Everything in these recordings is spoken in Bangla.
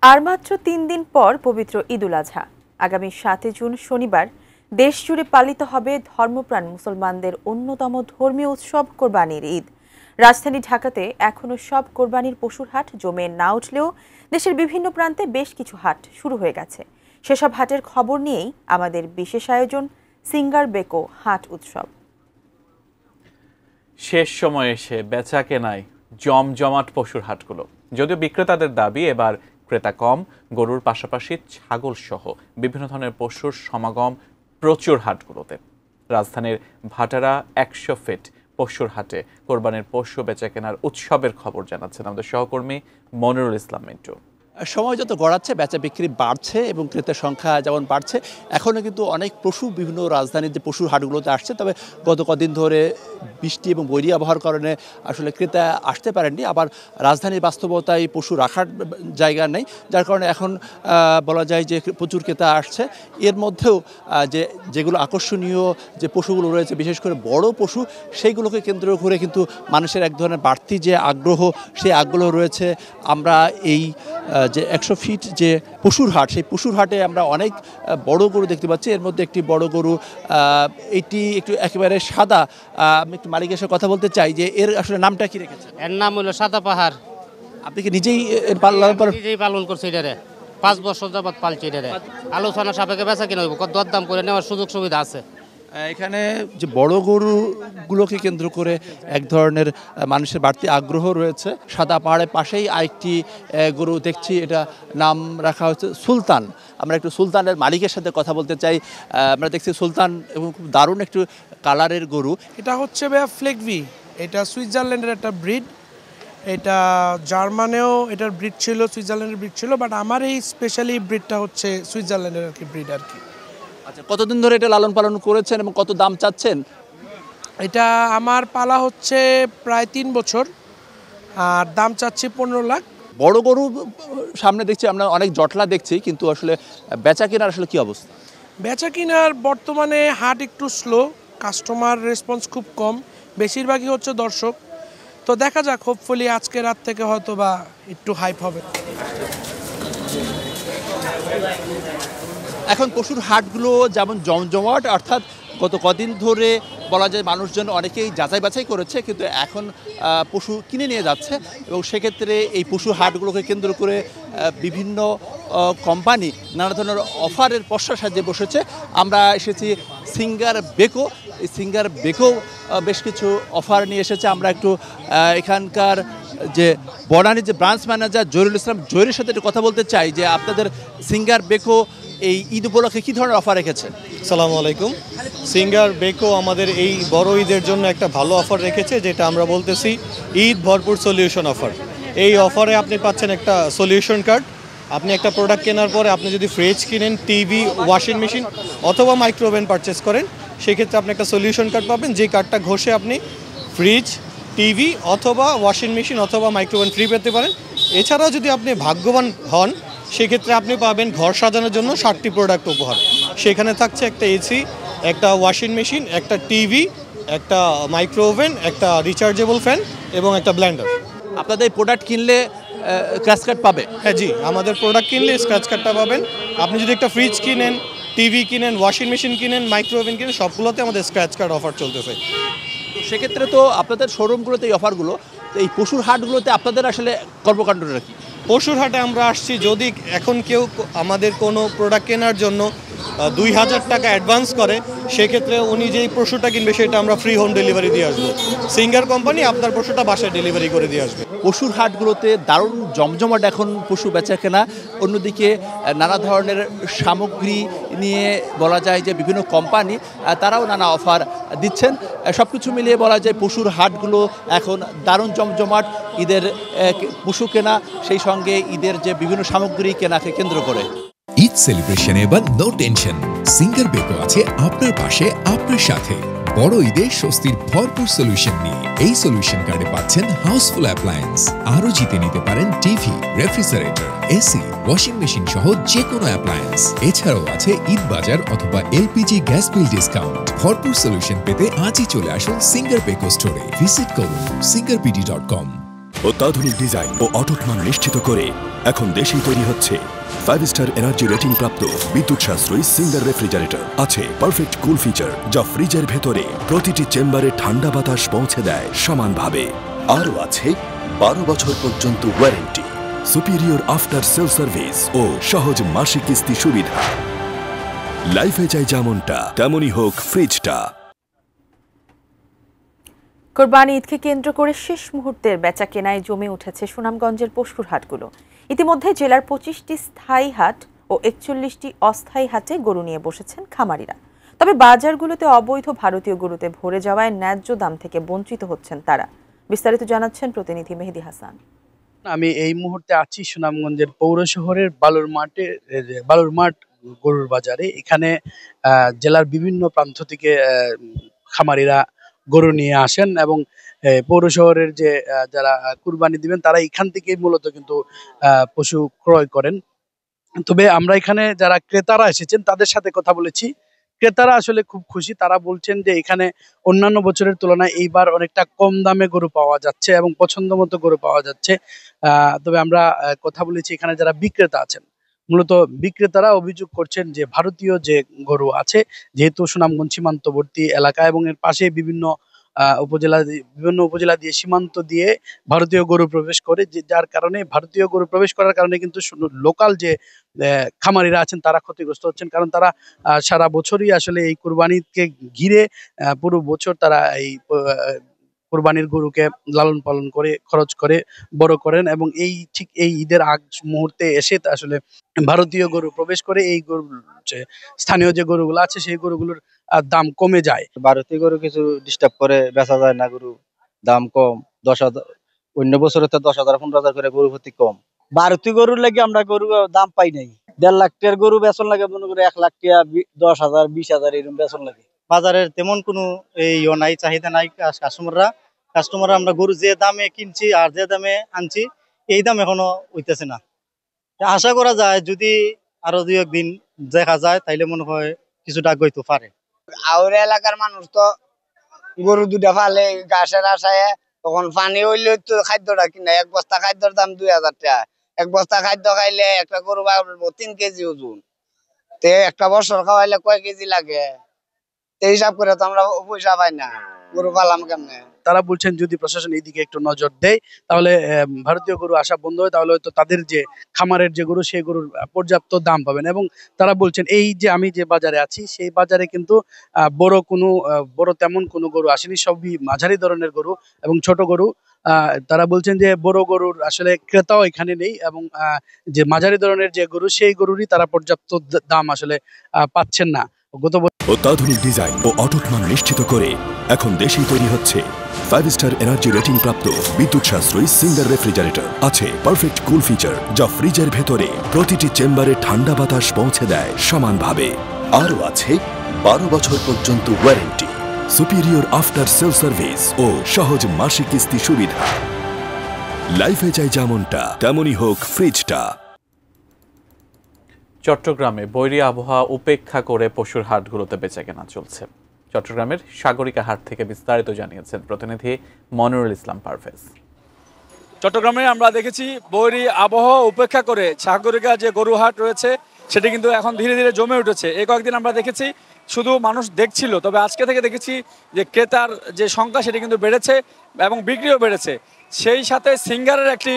আর মাত্র ৩ দিন পর পবিত্র ঈদুল আজহা। আগামী ৭ জুন শনিবার দেশজুড়ে পালিত হবে ধর্মপ্রাণ মুসলমানদের অন্যতম ধর্মীয় উৎসব কোরবানির ঈদ। রাজধানী ঢাকাতে এখনো সব কোরবানির পশুর হাট জমে না উঠলেও দেশের বিভিন্ন প্রান্তে বেশ কিছু হাট শুরু হয়ে গেছে। সেসব হাটের খবর নিয়েই আমাদের বিশেষ আয়োজন সিঙ্গার বেকো হাট উৎসব। শেষ সময়ে এসে বেচা কেনায় জমজমাট পশুর হাটগুলো। যদিও বিক্রেতাদের দাবি এবার ক্রেতা কম, গরুর পাশাপাশি ছাগল সহ বিভিন্ন ধরনের পশুর সমাগম প্রচুর হাটগুলোতে। রাজধানীর ভাটারা ১০০ ফিট পশুর হাটে কোরবানির পশু বেচা কেনার উৎসবের খবর জানাচ্ছেন আমাদের সহকর্মী মনিরুল ইসলাম মিন্টু। সময় যত গড়াচ্ছে বেচা বিক্রি বাড়ছে এবং ক্রেতার সংখ্যা যেমন বাড়ছে, এখনও কিন্তু অনেক পশু বিভিন্ন রাজধানীর যে পশুর হাটগুলোতে আসছে। তবে গত কদিন ধরে বৃষ্টি এবং বৈরী আবহাওয়ার কারণে আসলে ক্রেতা আসতে পারেননি। আবার রাজধানীর বাস্তবতায় পশু রাখার জায়গা নেই, যার কারণে এখন বলা যায় যে প্রচুর ক্রেতা আসছে। এর মধ্যেও যেগুলো আকর্ষণীয় যে পশুগুলো রয়েছে, বিশেষ করে বড় পশু, সেইগুলোকে কেন্দ্র করে কিন্তু মানুষের এক ধরনের বাড়তি যে আগ্রহ, সেই আগ্রহ রয়েছে। আমরা এই যে ১০০ ফিট যে পশুর হাট, সেই পশুর হাটে আমরা অনেক বড় গরু দেখতে পাচ্ছি। এর মধ্যে একটি বড় গরু, এটি একটু একেবারে সাদা। আমি একটু মালিকের সাথে কথা বলতে চাই যে এর আসলে নামটা কি রেখেছে? এর নাম হলো সাদা পাহাড়। আপনি কি নিজেই নিজেই পালন করছি এটারে, 5 বছর যাবত পালছি এটারে। আলোচনা সাপেক্ষে বেচা কিনা হইব, দরদাম করে নেওয়ার সুযোগ সুবিধা আছে। এখানে যে বড় গরুগুলোকে কেন্দ্র করে এক ধরনের মানুষের বাড়তি আগ্রহ রয়েছে। সাদা পাহাড়ের পাশেই আরেকটি গরু দেখছি, এটা নাম রাখা হচ্ছে সুলতান। আমরা একটু সুলতানের মালিকের সাথে কথা বলতে চাই। আমরা দেখছি সুলতান এবং খুব দারুণ একটু কালারের গরু। এটা হচ্ছে ভাইয়া ফ্লেগভি, এটা সুইজারল্যান্ডের একটা ব্রিড। এটা জার্মানেও এটার ব্রিড ছিল, সুইজারল্যান্ডের ব্রিড ছিল, বাট আমার এই স্পেশালি ব্রিডটা হচ্ছে সুইজারল্যান্ডের আর কি ব্রিড আর কি। আচ্ছা, কতদিন ধরে এটা লালন পালন করেছেন এবং কত দাম চাচ্ছেন? এটা আমার পালা হচ্ছে প্রায় 3 বছর, আর দাম চাচ্ছি 15 লাখ। বড় গরু সামনে দেখছি, আমরা অনেক জটলা দেখছি, কিন্তু আসলে বেচা কেনার আসলে কি অবস্থা? বেচা কিনার বর্তমানে হাট একটু স্লো, কাস্টমার রেসপন্স খুব কম, বেশিরভাগই হচ্ছে দর্শক। তো দেখা যাক, হোপফুলি আজকে রাত থেকে হয়তো বা একটু হাইপ হবে। এখন পশুর হাটগুলো যেমন জমজমাট, অর্থাৎ গত কদিন ধরে বলা যায় মানুষজন অনেকেই যাচাই বাছাই করেছে, কিন্তু এখন পশু কিনে নিয়ে যাচ্ছে। এবং সেক্ষেত্রে এই পশু হাটগুলোকে কেন্দ্র করে বিভিন্ন কোম্পানি নানা ধরনের অফারের পসরা সাজিয়ে বসেছে। আমরা এসেছি সিঙ্গার বেকো। এই সিঙ্গার বেকো বেশ কিছু অফার নিয়ে এসেছে। আমরা একটু এখানকার যে বনানীর যে ব্রাঞ্চ ম্যানেজার জহিরুল ইসলাম জহিরের সাথে একটু কথা বলতে চাই যে আপনাদের সিঙ্গার বেকো এই ঈদ উপলক্ষে কী ধরনের অফার রেখেছে? আসসালামু আলাইকুম। সিঙ্গার বেকো আমাদের এই বড় ঈদের জন্য একটা ভালো অফার রেখেছে, যেটা আমরা বলতেছি ঈদ ভরপুর সলিউশন অফার। এই অফারে আপনি পাচ্ছেন একটা সলিউশন কার্ড। আপনি একটা প্রোডাক্ট কেনার পরে আপনি যদি ফ্রিজ কিনেন, টিভি, ওয়াশিং মেশিন অথবা মাইক্রোওভেন পারচেস করেন, সেক্ষেত্রে আপনি একটা সলিউশন কার্ড পাবেন। যে কার্ডটা ঘষে আপনি ফ্রিজ, টিভি অথবা ওয়াশিং মেশিন অথবা মাইক্রোওভেন ফ্রি পেতে পারেন। এছাড়াও যদি আপনি ভাগ্যবান হন, সেক্ষেত্রে আপনি পাবেন ঘর সাজানোর জন্য 60টি প্রোডাক্ট উপহার। সেখানে থাকছে একটা এসি, একটা ওয়াশিং মেশিন, একটা টিভি, একটা মাইক্রোওভেন, একটা রিচার্জেবল ফ্যান এবং একটা ব্লেন্ডার। আপনাদের এই প্রোডাক্ট কিনলে স্ক্র্যাচ কার্ড পাবে? হ্যাঁ জি, আমাদের প্রোডাক্ট কিনলে স্ক্র্যাচ কার্ডটা পাবেন। আপনি যদি একটা ফ্রিজ কিনেন, টিভি কিনেন, ওয়াশিং মেশিন কিনেন, মাইক্রোওভেন কিনেন, সবগুলোতে আমাদের স্ক্র্যাচ কার্ড অফার চলতেছে। তো সেক্ষেত্রে তো আপনাদের শোরুমগুলোতে এই অফারগুলো, এই পশুর হাটগুলোতে আপনাদের আসলে কর্মকাণ্ডটা কি? পশুর হাটে আমরা আসছি, যদি এখন কেউ আমাদের কোনো প্রোডাক্ট কেনার জন্য 2000 টাকা অ্যাডভান্স করে, সেক্ষেত্রে উনি যেই পশুটা কিনবে সেটা আমরা ফ্রি হোম ডেলিভারি দিয়ে আসবো। সিঙ্গার কোম্পানি আপনার পশুটা বাসায় ডেলিভারি করে দিয়ে আসবে। পশুর হাটগুলোতে দারুণ জমজমাট এখন পশু বেচা কেনা। অন্যদিকে নানা ধরনের সামগ্রী নিয়ে বলা যায় যে বিভিন্ন কোম্পানি তারাও নানা অফার দিচ্ছেন। সব কিছু মিলিয়ে বলা যায় পশুর হাটগুলো এখন দারুণ জমজমাট। ঈদের পশু কেনা, সেই সঙ্গে ঈদের যে বিভিন্ন সামগ্রী কেনাকে কেন্দ্র করে। ঈদ সেলিব্রেশনে এবার নো টেনশন। সিঙ্গার বেকো আছে আপনার পাশে, আপনার সাথে। বড় ঈদে স্বস্তির ভরপুর সলিউশন নিয়ে এই সলিউশন কার্ডে পাচ্ছেন হাউসফুল অ্যাপ্লায়েন্স। আরও জিতে নিতে পারেন TV, refrigerator, AC, washing machine সহ যে কোনো অ্যাপ্লায়েন্স। এছাড়াও আছে ঈদ বাজার অথবা এলপিজি গ্যাস বিল ডিসকাউন্ট। ভরপুর সলিউশন পেতে আজই চলে আসুন সিঙ্গার বেকো স্টোরে। ভিজিট করুন singarpd.com। অত্যাধুনিক ডিজাইন ও অটুট মান নিশ্চিত করে এখন দেশেই তৈরি হচ্ছে 5 স্টার এনার্জি রেটিং প্রাপ্ত বিদ্যুৎ সাশ্রয়ী সিঙ্গার রেফ্রিজারেটর। আছে পারফেক্ট কুল ফিচার, যা ফ্রিজের ভেতরে প্রতিটি চেম্বারে ঠান্ডা বাতাস পৌঁছে দেয় সমানভাবে। আরও আছে 12 বছর পর্যন্ত warranty, superior after sale service ও সহজ মাসিক কিস্তি সুবিধা। লাইফে চাই যেমনটা তেমনই হোক ফ্রিজটা। কোরবানি ঈদকে কেন্দ্র করে শেষ মুহূর্তের বেচা কেনায় জমে উঠেছে সুনামগঞ্জের পশুর হাটগুলো। ইতিমধ্যে জেলার 25টি স্থায়ী হাট ও 41টি অস্থায়ী হাটে গরু নিয়ে বসেছেন খামারিরা। তবে বাজারগুলোতে অবৈধ ভারতীয় গরুতে ভরে যাওয়ায় ন্যায্য দাম থেকে বঞ্চিত হচ্ছেন তারা। বিস্তারিত জানাচ্ছেন প্রতিনিধি মেহেদি হাসান। আমি এই মুহূর্তে আছি সুনামগঞ্জের পৌর শহরের বালুরমাঠ গরুর বাজারে। এখানে জেলার বিভিন্ন প্রান্ত থেকে খামারিরা গরু নিয়ে আসেন এবং পৌর শহরের যে যারা কুরবানি দিবেন তারা এখান থেকে মূলত কিন্তু পশু ক্রয় করেন। তবে আমরা এখানে যারা ক্রেতারা এসেছেন তাদের সাথে কথা বলেছি। ক্রেতারা আসলে খুব খুশি। তারা বলছেন যে এখানে অন্যান্য বছরের তুলনায় এইবার অনেকটা কম দামে গরু পাওয়া যাচ্ছে এবং পছন্দ মতো গরু পাওয়া যাচ্ছে। তবে আমরা কথা বলেছি এখানে যারা বিক্রেতা আছেন, মূলত বিক্রেতারা অভিযোগ করছেন যে ভারতীয় যে গরু আছে, যেহেতু সুনামগঞ্জ সীমান্তবর্তী এলাকা এবং এর পাশে বিভিন্ন উপজেলা দিয়ে সীমান্ত দিয়ে ভারতীয় গরু প্রবেশ করে, যার কারণে ভারতীয় গরু প্রবেশ করার কারণে কিন্তু লোকাল যে খামারিরা আছেন তারা ক্ষতিগ্রস্ত হচ্ছেন। কারণ তারা সারা বছরই আসলে এই কুরবানিকে ঘিরে পুরো বছর তারা এই কুরবানির গরুকে লালন পালন করে খরচ করে বড় করেন এবং ঠিক এই ঈদের আগ মুহূর্তে এসে আসলে ভারতীয় গরু প্রবেশ করে এই গরু স্থানীয় যে গরুগুলো আছে সেই গরুগুলোর দাম কমে যায়। ভারতীয় গরু কিছু ডিস্টার্ব করে, বেচা যায় না, গরু দাম কম। 10,000 অন্য বছরে তো 10,000 15,000 করে গরু প্রতি কম। ভারতীয় গরুর লাগে আমরা গরু দাম পাই নাই। 1.5 লাখ টাকার গরু বেচন লাগে মনে করে 1 লাখ টাকা, 10,000 20,000 এরকম বেচন লাগে। বাজারের তেমন কোনো নাই, চাহিদা নাই। কাস্টমাররা আমরা গরু যে দামে কিনছি আর যে দামে আনছি এই দাম এখনো হইতেছে না। আশা করা যায় যদি আরো 2-1 দিন দেখা যায় তাইলে মনে হয় কিছুটা হইতে পারে। আর এলাকার মানুষ তো গরু দুটা ফালে ঘাসের আশায়, তখন পানি হইলে তো খাদ্যটা কিনা। 1 বস্তা খাদ্যের দাম 2,000 টাকা। 1 বস্তা খাদ্য খাইলে একটা গরু 3 কেজি ওজন, তে একটা বছর খাওয়াইলে কয় কেজি লাগে, হিসাব করে তো আমরা পয়সা পাই না, গরু পালাম কেমনে। তারা বলছেন যদি প্রশাসন এইদিকে একটু নজর দেয় তাহলে ভারতীয় গরু আসা বন্ধ হয়, তাহলে হয়তো তাদের যে খামারের যে গরু সেই গরুর পর্যাপ্ত দাম পাবেন। এবং তারা বলছেন এই যে আমি যে বাজারে আছি সেই বাজারে কিন্তু বড় তেমন কোনো গরু আসেনি, সবই মাঝারি ধরনের গরু এবং ছোট গরু। তারা বলছেন যে বড় গরুর আসলে ক্রেতাও এখানে নেই এবং যে মাঝারি ধরনের যে গরু সেই গরুরই তারা পর্যাপ্ত দাম আসলে পাচ্ছেন না। অত্যাধুনিক ডিজাইন ও অটুট মান নিশ্চিত করে এখন দেশেই তৈরি হচ্ছে 5 স্টার এনার্জি রেটিং প্রাপ্ত বিদ্যুৎ সাশ্রয়ী সিঙ্গার রেফ্রিজারেটর। আছে পারফেক্ট কুল ফিচার, যা ফ্রিজের ভেতরে প্রতিটি চেম্বারে ঠান্ডা বাতাস পৌঁছে দেয় সমানভাবে। আরও আছে 12 বছর পর্যন্ত warranty, superior after sale service ও সহজ মাসিক কিস্তি সুবিধা। লাইফে চাই যেমনটা তেমনই হোক ফ্রিজটা। চট্টগ্রামে বৈরী আবহাওয়া উপেক্ষা করে পশুর হাটগুলোতে বেচাকেনা চলছে। চট্টগ্রামের সাগরিকা হাট থেকে বিস্তারিত জানিয়েছেন প্রতিনিধি মনিরুল ইসলাম পারভেজ। চট্টগ্রামে আমরা দেখেছি বৈরী আবহাওয়া উপেক্ষা করে সাগরিকা যে গরু হাট রয়েছে সেটি কিন্তু এখন ধীরে ধীরে জমে উঠেছে। এই কয়েকদিন আমরা দেখেছি শুধু মানুষ দেখছিল, তবে আজকে থেকে দেখেছি যে ক্রেতার যে সংখ্যা সেটি কিন্তু বেড়েছে এবং বিক্রিও বেড়েছে। সেই সাথে সিঙ্গারের একটি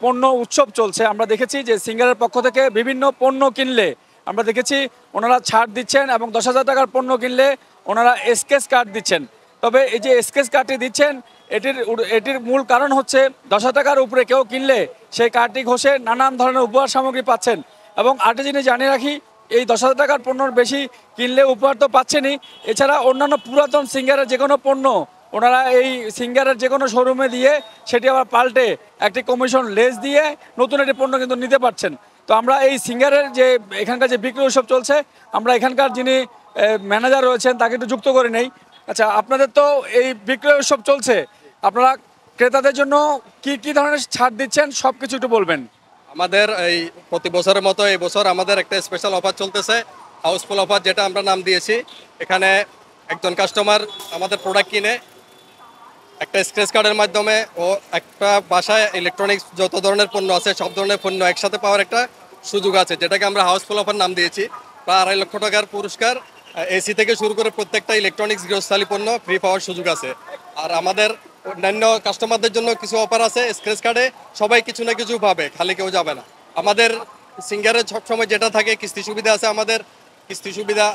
পণ্য উৎসব চলছে। আমরা দেখেছি যে সিঙ্গারের পক্ষ থেকে বিভিন্ন পণ্য কিনলে আমরা দেখেছি ওনারা ছাড় দিচ্ছেন এবং 10,000 টাকার পণ্য কিনলে ওনারা স্কেচ কার্ড দিচ্ছেন। তবে এই যে স্কেচ কার্ডটি দিচ্ছেন এটির মূল কারণ হচ্ছে 10,000 টাকার উপরে কেউ কিনলে সেই কার্ডটি ঘষে নানান ধরনের উপহার সামগ্রী পাচ্ছেন। এবং আরেকটি জিনিস জানিয়ে রাখি, এই 10,000 টাকার পণ্যর বেশি কিনলে উপহার তো পাচ্ছেনই, এছাড়া অন্যান্য পুরাতন সিঙ্গারের যে কোনো পণ্য ওনারা এই সিঙ্গারের যে কোনো শোরুমে দিয়ে সেটি আবার পাল্টে একটি কমিশন লেস দিয়ে নতুন একটি পণ্য কিন্তু নিতে পারছেন। তো আমরা এই সিঙ্গারের যে এখানকার যে বিক্রি উৎসব চলছে, আমরা এখানকার যিনি ম্যানেজার রয়েছেন তাকে একটু যুক্ত করে নেই। আচ্ছা, আপনাদের তো এই বিক্রয় উৎসব চলছে, আপনারা ক্রেতাদের জন্য কি কি ধরনের ছাড় দিচ্ছেন সব কিছু একটু বলবেন। আমাদের এই প্রতি বছরের মতো এই বছর আমাদের একটা স্পেশাল অফার চলতেছে, হাউসফুল অফার, যেটা আমরা নাম দিয়েছি। এখানে একজন কাস্টমার আমাদের প্রোডাক্ট কিনে একটা স্ক্র্যাচ কার্ডের মাধ্যমে ও একটা বাসায় ইলেকট্রনিক্স যত ধরনের পণ্য আছে সব ধরনের পণ্য একসাথে পাওয়ার একটা সুযোগ আছে, যেটাকে আমরা হাউসফুল অফার নাম দিয়েছি। প্রায় 2.5 লক্ষ টাকার পুরস্কার, এসি থেকে শুরু করে প্রত্যেকটা ইলেকট্রনিক্স গৃহস্থালী পণ্য ফ্রি পাওয়ার সুযোগ আছে। আর আমাদের অন্যান্য কাস্টমারদের জন্য কিছু অফার আছে। স্ক্র্যাচ কার্ডে সবাই কিছু না কিছু পাবে, খালি কেউ যাবে না। আমাদের সিঙ্গারের সবসময় যেটা থাকে কিস্তি সুবিধা আছে। আমাদের কিস্তি সুবিধা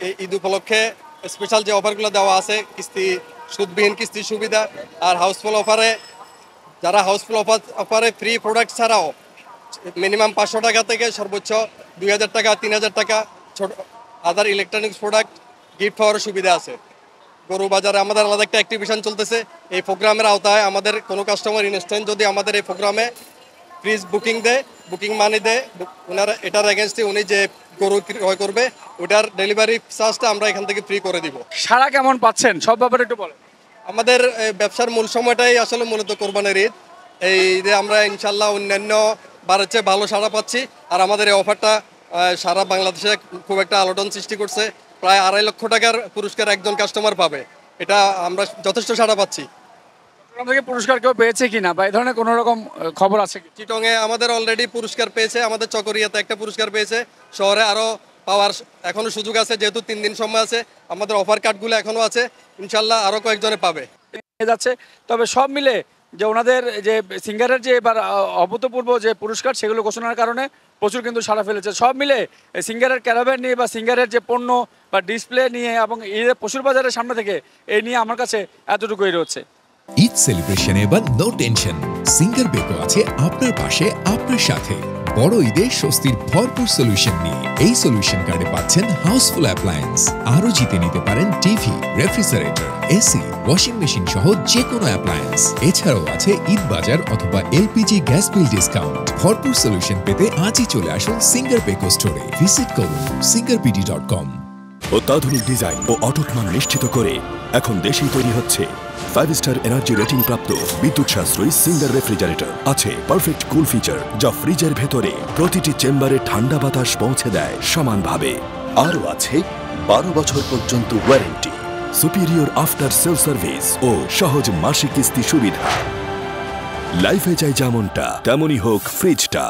এই ঈদ উপলক্ষে স্পেশাল যে অফারগুলো দেওয়া আছে, কিস্তি সুদবিহীন কিস্তি সুবিধা। আর হাউসফুল অফারে যারা হাউসফুল অফারে ফ্রি প্রোডাক্ট ছাড়াও মিনিমাম 500 টাকা থেকে সর্বোচ্চ 2000 টাকা 3000 টাকা ছোট আদার ইলেকট্রনিক্স প্রোডাক্ট গিফট পাওয়ার সুবিধা আছে। গরু বাজারে আমাদের আলাদা একটা অ্যাক্টিভিশন চলতেছে। এই প্রোগ্রামের আওতায় আমাদের কোনো কাস্টমার ইনস্ট্যান্ট যদি আমাদের এই প্রোগ্রামে ফ্রিজ বুকিং দেয়, বুকিং মানি দেয়, ওনারা এটার এগেনস্টে উনি যে গরু ক্রয় করবে ওটার ডেলিভারি চার্জটা আমরা এখান থেকে ফ্রি করে দিব। সারা কেমন পাচ্ছেন সব ব্যাপারে একটু বলেন। আমাদের ব্যবসার মূল সময়টাই আসলে মূলত কোরবানির ঈদ। এই ঈদে আমরা ইনশাল্লাহ অন্যান্য বারের চেয়ে ভালো সাড়া পাচ্ছি। আর আমাদের এই অফারটা সারা বাংলাদেশে খুব একটা আলোড়ন সৃষ্টি করছে। প্রায় 2.5 লক্ষ টাকার পুরস্কার একজন কাস্টমার পাবে, এটা আমরা যথেষ্ট সাড়া পাচ্ছি। থেকে পুরস্কার কেউ পেয়েছে কিনা বা এই ধরনের কোনো রকম খবর আছে কি? চিটংয়ে আমাদের অলরেডি পুরস্কার পেয়েছে, আমাদের চকরিয়াতে একটা পুরস্কার পেয়েছে, শহরে আরও পাওয়ার এখনো সুযোগ আছে, যেহেতু 3 দিন সময় আছে। আমাদের অফার কার্ডগুলো এখনো আছে, ইনশাল্লাহ আরও কয়েকজনে পাবে যাচ্ছে। তবে সব মিলে যে ওনাদের যে সিঙ্গারের যে এবার অভূতপূর্ব যে পুরস্কার সেগুলো ঘোষণার কারণে প্রচুর কিন্তু সাড়া ফেলেছে। সব মিলে সিঙ্গারের ক্যারাভ্যান নিয়ে বা সিঙ্গারের যে পণ্য বা ডিসপ্লে নিয়ে এবং ঈদের পশুর বাজারের সামনে থেকে এই নিয়ে আমার কাছে এতটুকুই রয়েছে। ঈদ সেলিব্রেশনে এবার নো টেনশন, সিঙ্গার বেকো আছে আপনার পাশে আপনার সাথে। বড় ঈদে স্বস্তির ভরপুর সলিউশন নিয়ে এই সলিউশন কার্ডে পাচ্ছেন হাউসফুল অ্যাপ্লায়েন্স। আরও জিতে নিতে পারেন TV, refrigerator, AC, washing machine সহ যে কোনো অ্যাপ্লায়েন্স। এছাড়াও আছে ঈদ বাজার অথবা এলপিজি গ্যাস বিল ডিসকাউন্ট। ভরপুর সলিউশন পেতে আজই চলে আসুন সিঙ্গার বেকো স্টোরে। ভিজিট করুন singarpd.com। অত্যাধুনিক ডিজাইন ও অটুট মান নিশ্চিত করে এখন দেশেই তৈরি হচ্ছে 5 স্টার এনার্জি রেটিং প্রাপ্ত বিদ্যুৎ সাশ্রয়ী সিঙ্গার রেফ্রিজারেটর। আছে পারফেক্ট কুল ফিচার, যা ফ্রিজের ভেতরে প্রতিটি চেম্বারে ঠান্ডা বাতাস পৌঁছে দেয় সমানভাবে। আরও আছে 12 বছর পর্যন্ত warranty, superior after sale service ও সহজ মাসিক কিস্তি সুবিধা। লাইফে চাই যেমনটা তেমনই হোক ফ্রিজটা।